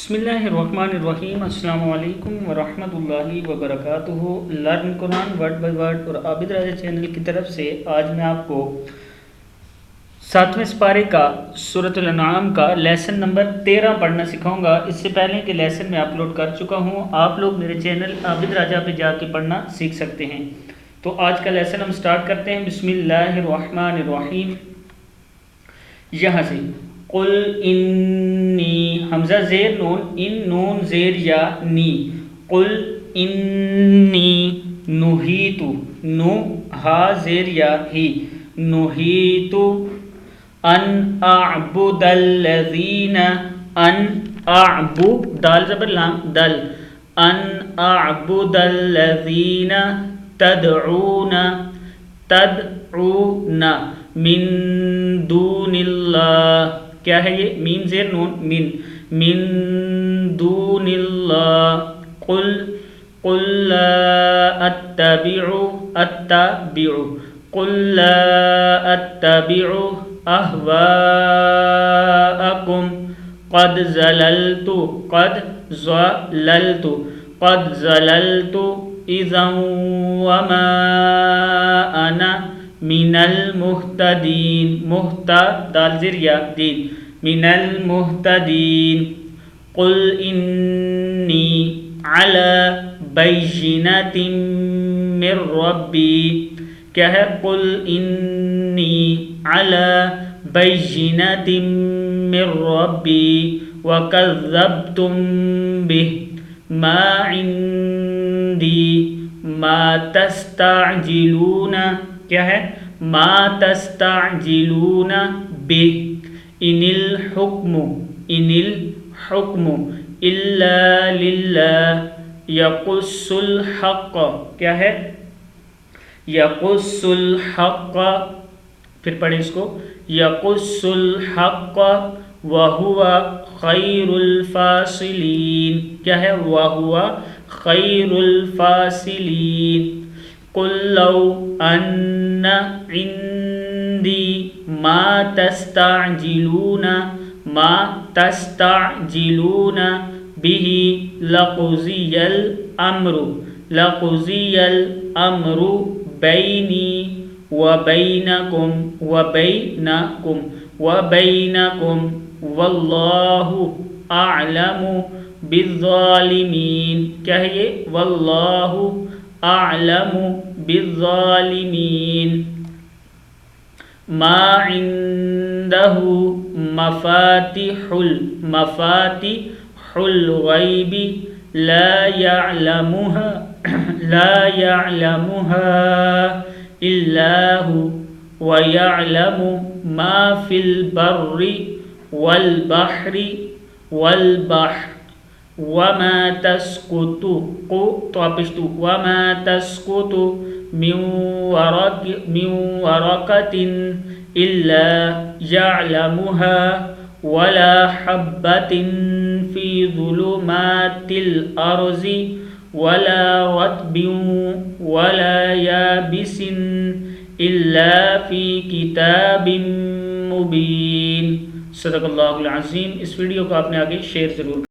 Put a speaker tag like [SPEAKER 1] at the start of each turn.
[SPEAKER 1] بسم اللہ الرحمن الرحیم۔ السلام علیکم ورحمۃ اللہ وبرکاتہ۔ Learn Quran word by word اور عابد راجہ چینل کی طرف سے آج میں آپ کو 7ویں سپارے کا سورۃ الانعام کا لیسن نمبر 13 پڑھنا سکھاؤں گا۔ اس سے پہلے کہ لیسن میں اپلوڈ کر چکا ہوں، آپ لوگ میرے چینل عابد راجہ پہ جا کے پڑھنا سیکھ سکتے ہیں۔ تو آج کا لیسن ہم سٹارٹ کرتے ہیں۔ بسم اللہ الرحمن الرحیم۔ یہاں سے قل انی حمزہ زیر نون، ان نون زیر یا نی، قل انی نہیت، نو ہا زیر یا ہی، نہیت ان اعبد الذین، ان اعبد دال زبر لام دل، ان اعبد الذین تدعون، تدعون من دون اللہ، کیا ہے یہ؟ میم زیر نون من دون اللہ، قل لا اتبع قل لا اتبع اہواءکم قد زللت اذا وما انا من المہتدین، دال زیر یا دین، من المہتدین، قل انی علی بینۃ من ربی، کیا ہے؟ قل انی علی بینۃ من ربی وکذبتم بہ ما عندی ما تستعجلون، کیا ہے؟ ما تستعجلون بہ ان الحکم الا للہ یقص الحق، کیا ہے؟ یقص الحق، پھر پڑھیں اس کو، یقص الحق وہو خیر الفاصلین، کیا ہے؟ وہو خیر الفاصلین، قل لو ان عندی ما تستعجلون به لقضی الامر بینی وبینکم واللہ اعلم بالظالمین، کیا ہے یہ؟ واللہ اعلم بالظالمین، ما عنده مفاتح الغیب لا يعلمها الا هو ويعلم ما في البر والبحر وما تسقط من ورقة إلا يعلمها ولا حبة في ظلمات الأرض ولا رطب ولا يابس إلا في كتاب مبين۔ صدق اللہ العظیم۔ اس ویڈیو کو آپ نے آگے شیئر ضرور